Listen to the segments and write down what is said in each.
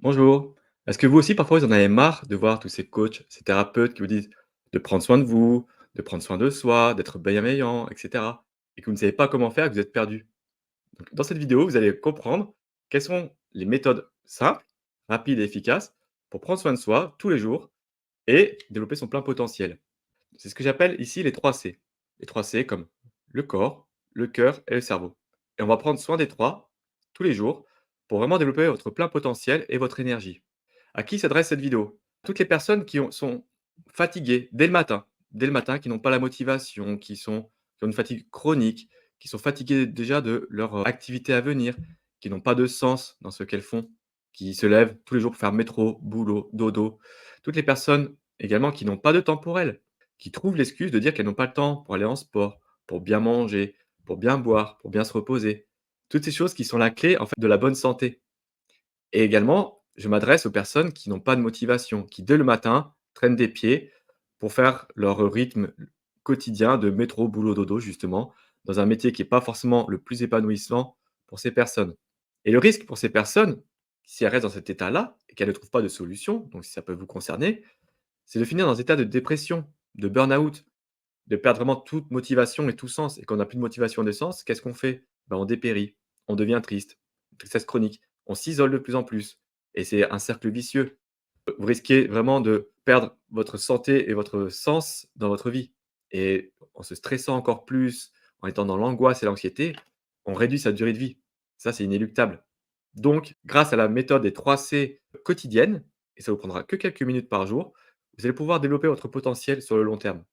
Bonjour. Est-ce que vous aussi, parfois, vous en avez marre de voir tous ces coachs, ces thérapeutes qui vous disent de prendre soin de vous, de prendre soin de soi, d'être bienveillant, etc. et que vous ne savez pas comment faire, que vous êtes perdu? Donc, dans cette vidéo, vous allez comprendre quelles sont les méthodes simples, rapides et efficaces pour prendre soin de soi tous les jours et développer son plein potentiel. C'est ce que j'appelle ici les 3 C. Les 3 C comme le corps, le cœur et le cerveau. Et on va prendre soin des 3 tous les jours pour vraiment développer votre plein potentiel et votre énergie. À qui s'adresse cette vidéo? Toutes les personnes sont fatiguées dès le matin, qui n'ont pas la motivation, qui ont une fatigue chronique, qui sont fatiguées déjà de leur activité à venir, qui n'ont pas de sens dans ce qu'elles font, qui se lèvent tous les jours pour faire métro, boulot, dodo. Toutes les personnes également qui n'ont pas de temps pour elles, qui trouvent l'excuse de dire qu'elles n'ont pas le temps pour aller en sport, pour bien manger, pour bien boire, pour bien se reposer. Toutes ces choses qui sont la clé, en fait, de la bonne santé. Et également, je m'adresse aux personnes qui n'ont pas de motivation, qui dès le matin traînent des pieds pour faire leur rythme quotidien de métro, boulot, dodo justement, dans un métier qui est pas forcément le plus épanouissant pour ces personnes. Et le risque pour ces personnes, si elles restent dans cet état-là et qu'elles ne trouvent pas de solution, donc si ça peut vous concerner, c'est de finir dans un état de dépression, de burn-out, de perdre vraiment toute motivation et tout sens. Et quand on n'a plus de motivation et de sens, qu'est-ce qu'on fait? Ben, on dépérit, on devient triste, tristesse chronique, on s'isole de plus en plus et c'est un cercle vicieux. Vous risquez vraiment de perdre votre santé et votre sens dans votre vie et en se stressant encore plus, en étant dans l'angoisse et l'anxiété, on réduit sa durée de vie. Ça, c'est inéluctable. Donc, grâce à la méthode des 3 C quotidiennes, et ça vous prendra que quelques minutes par jour, vous allez pouvoir développer votre potentiel sur le long terme.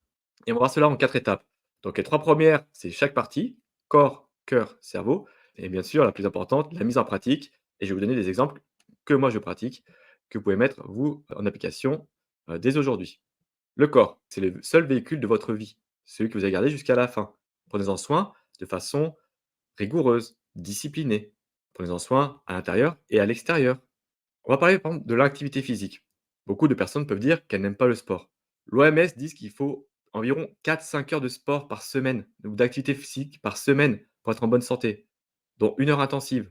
Et on va voir cela en 4 étapes. Donc les 3 premières, c'est chaque partie, corps, cœur, cerveau et bien sûr la plus importante, la mise en pratique et je vais vous donner des exemples que moi je pratique, que vous pouvez mettre vous en application, dès aujourd'hui. Le corps, c'est le seul véhicule de votre vie, celui que vous allez garder jusqu'à la fin. Prenez-en soin de façon rigoureuse, disciplinée. Prenez-en soin à l'intérieur et à l'extérieur. On va parler par exemple de l'activité physique. Beaucoup de personnes peuvent dire qu'elles n'aiment pas le sport. L'OMS dit qu'il faut environ 4-5 heures de sport par semaine, ou d'activité physique par semaine pour être en bonne santé, dont 1 heure intensive.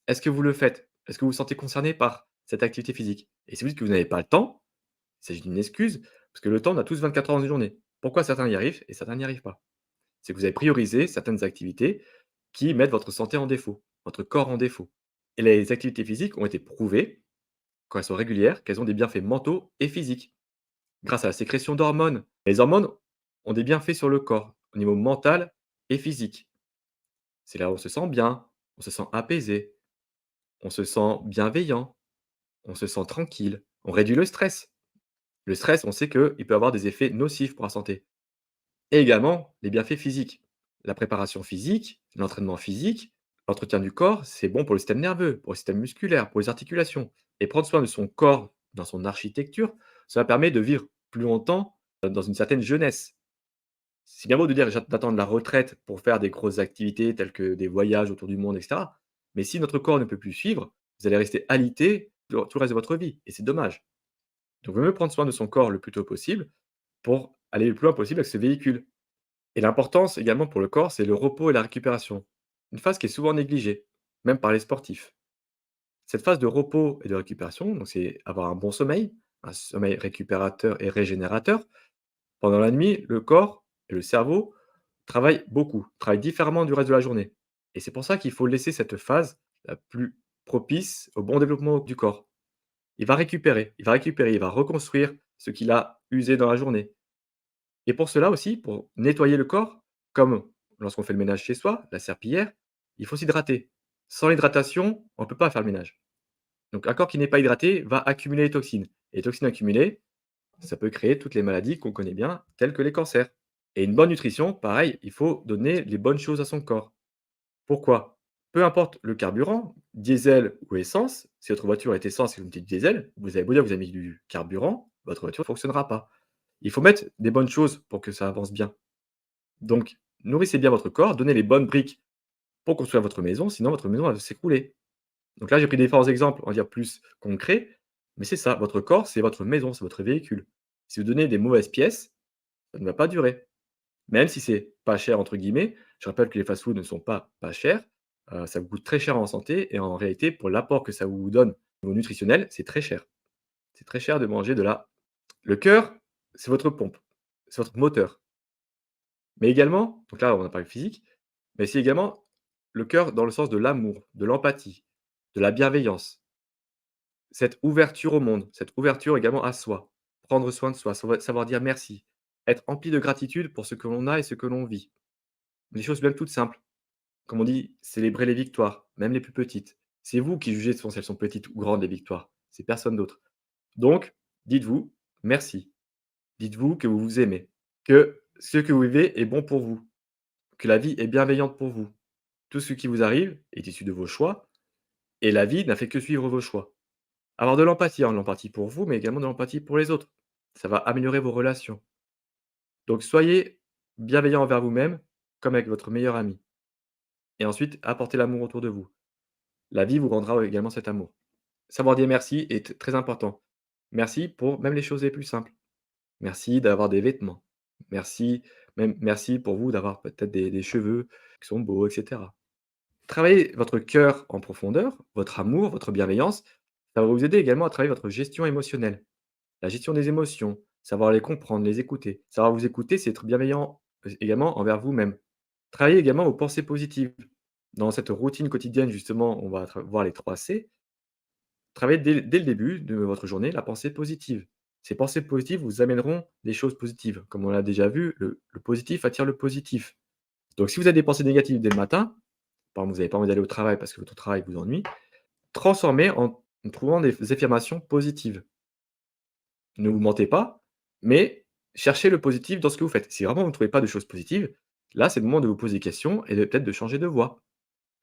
Est-ce que vous le faites? Est-ce que vous vous sentez concerné par cette activité physique? Et si vous dites que vous n'avez pas le temps, il s'agit d'une excuse, parce que le temps, on a tous 24 heures dans une journée. Pourquoi certains y arrivent et certains n'y arrivent pas? C'est que vous avez priorisé certaines activités qui mettent votre santé en défaut, votre corps en défaut. Et les activités physiques ont été prouvées quand elles sont régulières, qu'elles ont des bienfaits mentaux et physiques, grâce à la sécrétion d'hormones. Les hormones ont des bienfaits sur le corps, au niveau mental et physique. C'est là où on se sent bien, on se sent apaisé, on se sent bienveillant, on se sent tranquille, on réduit le stress. Le stress, on sait qu'il peut avoir des effets nocifs pour la santé. Et également les bienfaits physiques. La préparation physique, l'entraînement physique, l'entretien du corps, c'est bon pour le système nerveux, pour le système musculaire, pour les articulations. Et prendre soin de son corps dans son architecture, cela permet de vivre plus longtemps dans une certaine jeunesse. C'est bien beau de dire d'attendre la retraite pour faire des grosses activités telles que des voyages autour du monde, etc. Mais si notre corps ne peut plus suivre, vous allez rester alité tout le reste de votre vie. Et c'est dommage. Donc, il vaut mieux prendre soin de son corps le plus tôt possible pour aller le plus loin possible avec ce véhicule. Et l'importance également pour le corps, c'est le repos et la récupération. Une phase qui est souvent négligée, même par les sportifs. Cette phase de repos et de récupération, donc c'est avoir un bon sommeil, un sommeil récupérateur et régénérateur. Pendant la nuit, le corps et le cerveau travaillent beaucoup, travaillent différemment du reste de la journée. Et c'est pour ça qu'il faut laisser cette phase la plus propice au bon développement du corps. Il va reconstruire ce qu'il a usé dans la journée. Et pour cela aussi, pour nettoyer le corps, comme lorsqu'on fait le ménage chez soi, la serpillière, il faut s'hydrater. Sans l'hydratation, on ne peut pas faire le ménage. Donc un corps qui n'est pas hydraté va accumuler les toxines. Et les toxines accumulées, ça peut créer toutes les maladies qu'on connaît bien, telles que les cancers. Et une bonne nutrition, pareil, il faut donner les bonnes choses à son corps. Pourquoi? Peu importe le carburant, diesel ou essence, si votre voiture est essence et que vous mettez du diesel, vous avez beau dire que vous avez mis du carburant, votre voiture ne fonctionnera pas. Il faut mettre des bonnes choses pour que ça avance bien. Donc, nourrissez bien votre corps, donnez les bonnes briques pour construire votre maison, sinon votre maison va s'écrouler. Donc là, j'ai pris différents exemples, on va dire plus concrets, mais c'est ça, votre corps, c'est votre maison, c'est votre véhicule. Si vous donnez des mauvaises pièces, ça ne va pas durer. Même si c'est «pas cher» entre guillemets, je rappelle que les fast-food ne sont pas chers, ça vous coûte très cher en santé et en réalité, pour l'apport que ça vous donne niveau nutritionnel, c'est très cher. C'est très cher de manger de la le cœur, c'est votre pompe, c'est votre moteur. Mais également, donc là, on a parlé physique, mais c'est également le cœur dans le sens de l'amour, de l'empathie, de la bienveillance. Cette ouverture au monde, cette ouverture également à soi, prendre soin de soi, savoir dire merci, être empli de gratitude pour ce que l'on a et ce que l'on vit. Des choses même toutes simples. Comme on dit, célébrer les victoires, même les plus petites. C'est vous qui jugez si elles sont petites ou grandes les victoires, c'est personne d'autre. Donc, dites-vous merci. Dites-vous que vous vous aimez, que ce que vous vivez est bon pour vous, que la vie est bienveillante pour vous. Tout ce qui vous arrive est issu de vos choix et la vie n'a fait que suivre vos choix. Avoir de l'empathie, hein, l'empathie pour vous, mais également de l'empathie pour les autres. Ça va améliorer vos relations. Donc soyez bienveillant envers vous-même, comme avec votre meilleur ami. Et ensuite, apportez l'amour autour de vous. La vie vous rendra également cet amour. Savoir dire merci est très important. Merci pour même les choses les plus simples. Merci d'avoir des vêtements. Merci, même merci pour vous d'avoir peut-être des cheveux qui sont beaux, et cetera. Travailler votre cœur en profondeur, votre amour, votre bienveillance, ça va vous aider également à travailler votre gestion émotionnelle. La gestion des émotions, savoir les comprendre, les écouter. Savoir vous écouter, c'est être bienveillant, également envers vous-même. Travailler également vos pensées positives. Dans cette routine quotidienne, justement, on va voir les 3 C. Travaillez dès le début de votre journée la pensée positive. Ces pensées positives vous amèneront des choses positives. Comme on l'a déjà vu, le positif attire le positif. Donc si vous avez des pensées négatives dès le matin, par exemple, vous n'avez pas envie d'aller au travail parce que votre travail vous ennuie, transformez en trouvant des affirmations positives. Ne vous mentez pas, mais cherchez le positif dans ce que vous faites. Si vraiment vous ne trouvez pas de choses positives, là, c'est le moment de vous poser des questions et de peut-être de changer de voie.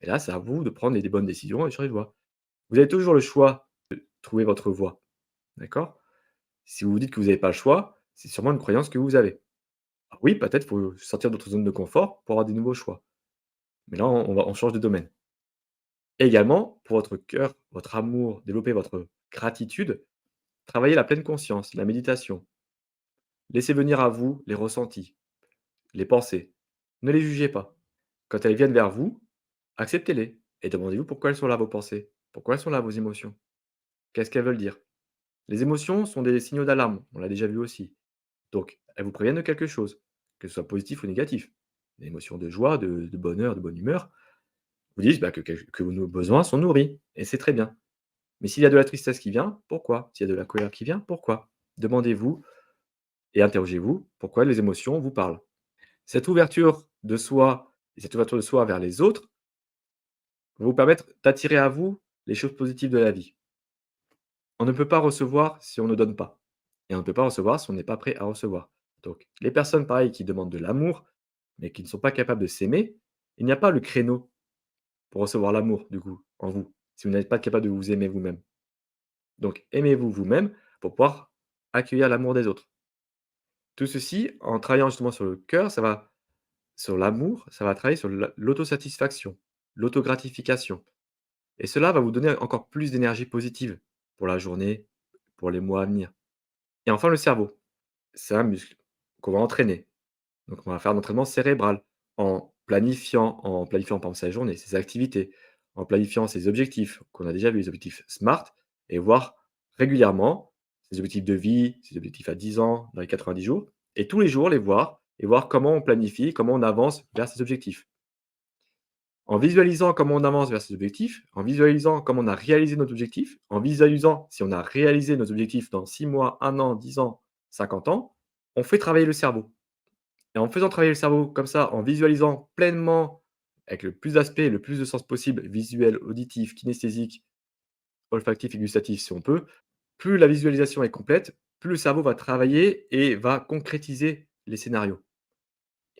Et là, c'est à vous de prendre les bonnes décisions et de changer de voie. Vous avez toujours le choix de trouver votre voie, d'accord? Si vous vous dites que vous n'avez pas le choix, c'est sûrement une croyance que vous avez. Alors oui, peut-être faut sortir de votre zone de confort pour avoir des nouveaux choix. Mais là, on change de domaine. Et également, pour votre cœur, votre amour, développer votre gratitude, travaillez la pleine conscience, la méditation. Laissez venir à vous les ressentis, les pensées. Ne les jugez pas. Quand elles viennent vers vous, acceptez-les et demandez-vous pourquoi elles sont là, vos pensées. Pourquoi elles sont là, vos émotions. Qu'est-ce qu'elles veulent dire? Les émotions sont des signaux d'alarme, on l'a déjà vu aussi. Donc, elles vous préviennent de quelque chose, que ce soit positif ou négatif. Des émotions de joie, de bonheur, de bonne humeur, vous disent bah, que nos besoins sont nourris, et c'est très bien. Mais s'il y a de la tristesse qui vient, pourquoi? S'il y a de la colère qui vient, pourquoi? Demandez-vous et interrogez-vous pourquoi les émotions vous parlent. Cette ouverture de soi et cette ouverture de soi vers les autres va vous permettre d'attirer à vous les choses positives de la vie. On ne peut pas recevoir si on ne donne pas et on ne peut pas recevoir si on n'est pas prêt à recevoir. Donc les personnes, pareil, qui demandent de l'amour, mais qui ne sont pas capables de s'aimer, il n'y a pas le créneau pour recevoir l'amour, du coup, en vous, si vous n'êtes pas capable de vous aimer vous-même. Donc aimez-vous vous-même pour pouvoir accueillir l'amour des autres. Tout ceci, en travaillant justement sur le cœur, ça va sur l'amour, ça va travailler sur l'autosatisfaction, l'autogratification et cela va vous donner encore plus d'énergie positive pour la journée, pour les mois à venir. Et enfin le cerveau, c'est un muscle qu'on va entraîner. Donc on va faire un entraînement cérébral en planifiant par exemple sa journée, ses activités, en planifiant ses objectifs qu'on a déjà vu, les objectifs SMART et voir régulièrement ses objectifs de vie, ses objectifs à 10 ans, dans les 90 jours et tous les jours les voir et voir comment on planifie, comment on avance vers ces objectifs. En visualisant comment on avance vers ces objectifs, en visualisant comment on a réalisé notre objectif, en visualisant si on a réalisé nos objectifs dans 6 mois, 1 an, 10 ans, 50 ans, on fait travailler le cerveau. Et en faisant travailler le cerveau comme ça, en visualisant pleinement, avec le plus d'aspects, le plus de sens possible, visuel, auditif, kinesthésique, olfactif et gustatif si on peut, plus la visualisation est complète, plus le cerveau va travailler et va concrétiser les scénarios.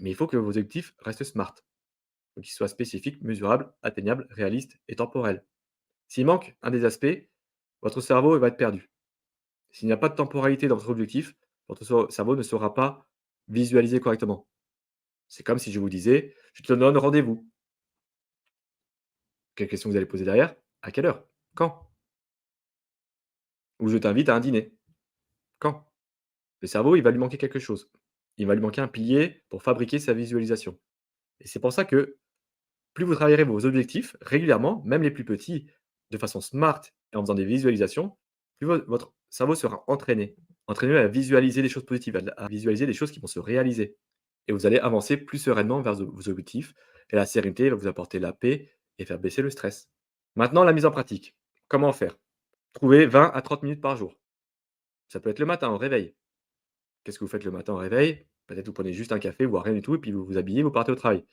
Mais il faut que vos objectifs restent smart. Il faut qu'ils soient spécifiques, mesurables, atteignables, réalistes et temporels. S'il manque un des aspects, votre cerveau va être perdu. S'il n'y a pas de temporalité dans votre objectif, votre cerveau ne saura pas visualiser correctement. C'est comme si je vous disais: «Je te donne rendez-vous». Quelle question vous allez poser derrière? À quelle heure? Quand? Ou je t'invite à un dîner. Quand? Le cerveau, il va lui manquer quelque chose. Il va lui manquer un pilier pour fabriquer sa visualisation. Et c'est pour ça que plus vous travaillerez vos objectifs régulièrement, même les plus petits, de façon smart et en faisant des visualisations, plus votre cerveau sera entraîné. Entraîné à visualiser des choses positives, à visualiser des choses qui vont se réaliser et vous allez avancer plus sereinement vers vos objectifs et la sérénité va vous apporter la paix et faire baisser le stress. Maintenant, la mise en pratique. Comment faire? Trouver 20 à 30 minutes par jour. Ça peut être le matin, au réveil. Qu'est-ce que vous faites le matin au réveil? Peut-être vous prenez juste un café, voire rien du tout et puis vous vous habillez, vous partez au travail.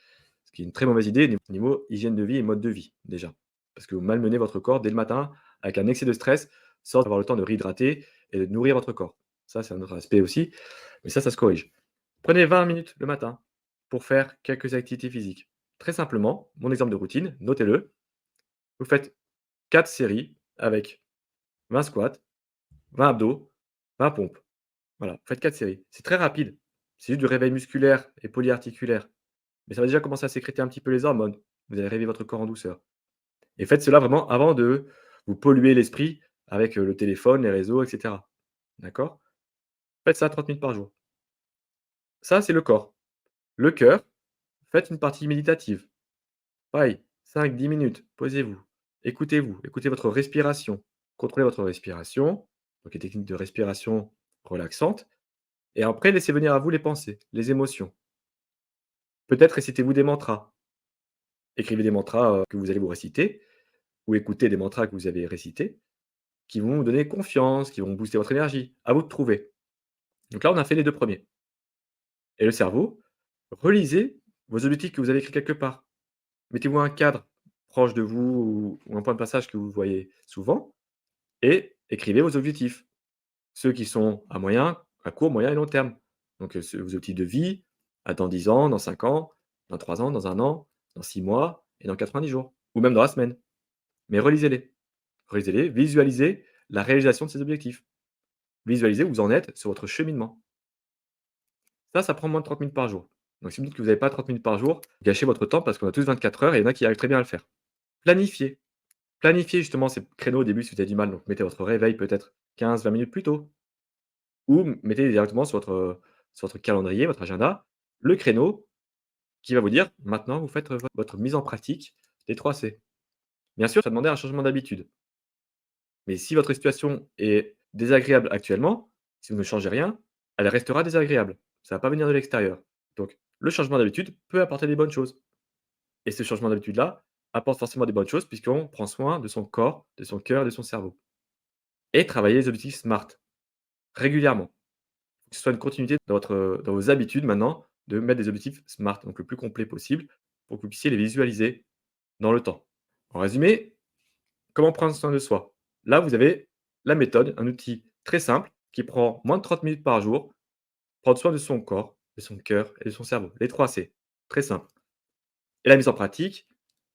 Ce qui est une très mauvaise idée niveau hygiène de vie et mode de vie, déjà. Parce que vous malmenez votre corps dès le matin avec un excès de stress, sans avoir le temps de réhydrater et de nourrir votre corps. Ça, c'est un autre aspect aussi, mais ça se corrige. Prenez 20 minutes le matin pour faire quelques activités physiques. Très simplement, mon exemple de routine, notez-le. Vous faites 4 séries avec 20 squats, 20 abdos, 20 pompes. Voilà, vous faites 4 séries. C'est très rapide. C'est juste du réveil musculaire et polyarticulaire. Mais ça va déjà commencer à sécréter un petit peu les hormones. Vous allez réveiller votre corps en douceur. Et faites cela vraiment avant de vous polluer l'esprit avec, le téléphone, les réseaux et cetera. D'accord? Faites ça 30 minutes par jour. Ça, c'est le corps. Le cœur, faites une partie méditative. Pareil, 5-10 minutes, posez-vous, écoutez-vous, écoutez votre respiration. Contrôlez votre respiration, donc les techniques de respiration relaxantes et après laissez venir à vous les pensées, les émotions. Peut-être récitez-vous des mantras. Écrivez des mantras, que vous allez vous réciter ou écoutez des mantras que vous avez récités, qui vont vous donner confiance, qui vont booster votre énergie. À vous de trouver. Donc là, on a fait les 2 premiers et le cerveau, relisez vos objectifs que vous avez écrits quelque part. Mettez-vous un cadre proche de vous ou un point de passage que vous voyez souvent et écrivez vos objectifs. Ceux qui sont à court, moyen et long terme. Donc, vos objectifs de vie, dans 10 ans, dans 5 ans, dans 3 ans, dans 1 an, dans 6 mois et dans 90 jours ou même dans la semaine. Mais relisez-les. Relisez-les, visualisez la réalisation de ces objectifs. Visualisez où vous en êtes sur votre cheminement. Ça prend moins de 30 minutes par jour. Donc si vous me dites que vous n'avez pas 30 minutes par jour, gâchez votre temps parce qu'on a tous 24 heures et il y en a qui arrivent très bien à le faire. Planifiez. Planifiez justement ces créneaux au début si vous avez du mal, donc mettez votre réveil peut-être 15-20 minutes plus tôt ou mettez directement sur votre calendrier, votre agenda, le créneau qui va vous dire: «Maintenant vous faites, votre mise en pratique des 3 C». Bien sûr, ça va demander un changement d'habitude. Mais si votre situation est désagréable actuellement, si vous ne changez rien, elle restera désagréable. Ça va pas venir de l'extérieur. Donc le changement d'habitude peut apporter des bonnes choses et ce changement d'habitude-là apporte forcément des bonnes choses puisqu'on prend soin de son corps, de son cœur, de son cerveau et travailler les objectifs SMART régulièrement. Que ce soit une continuité dans vos habitudes maintenant de mettre des objectifs SMART, donc le plus complet possible pour que vous puissiez les visualiser dans le temps. En résumé, comment prendre soin de soi? Là, vous avez la méthode, un outil très simple qui prend moins de 30 minutes par jour. Prendre soin de son corps, de son cœur et de son cerveau. Les 3 C. Très simple. Et la mise en pratique,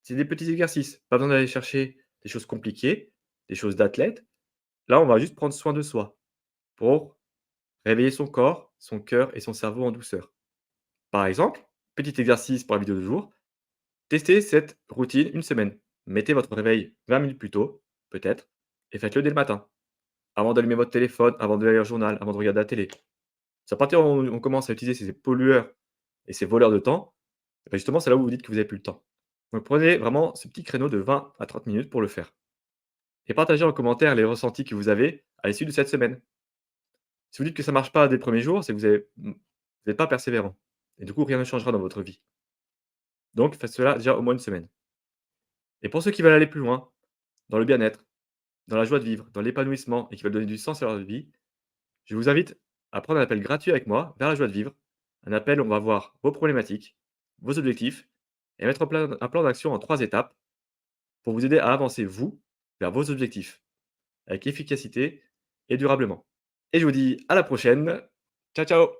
c'est des petits exercices. Pas besoin d'aller chercher des choses compliquées, des choses d'athlète. Là, on va juste prendre soin de soi pour réveiller son corps, son cœur et son cerveau en douceur. Par exemple, petit exercice pour la vidéo de jour, testez cette routine une semaine. Mettez votre réveil 20 minutes plus tôt, peut-être, et faites-le dès le matin. Avant d'allumer votre téléphone, avant de lire le journal, avant de regarder la télé. C'est à partir où on commence à utiliser ces pollueurs et ces voleurs de temps, et bah, justement, c'est là où vous dites que vous avez plus le temps. Donc prenez vraiment ce petit créneau de 20 à 30 minutes pour le faire et partagez en commentaire les ressentis que vous avez à l'issue de cette semaine. Si vous dites que ça marche pas dès le premier jour, c'est que vous êtes pas persévérant et du coup, rien ne changera dans votre vie. Donc faites cela déjà au moins une semaine et pour ceux qui veulent aller plus loin, dans le bien-être, dans la joie de vivre, dans l'épanouissement et qui veulent donner du sens à leur vie, je vous invite à prendre un appel gratuit avec moi vers la joie de vivre. Un appel où on va voir vos problématiques, vos objectifs et mettre en place un plan d'action en 3 étapes pour vous aider à avancer, vous, vers vos objectifs avec efficacité et durablement. Et je vous dis à la prochaine. Ciao, ciao!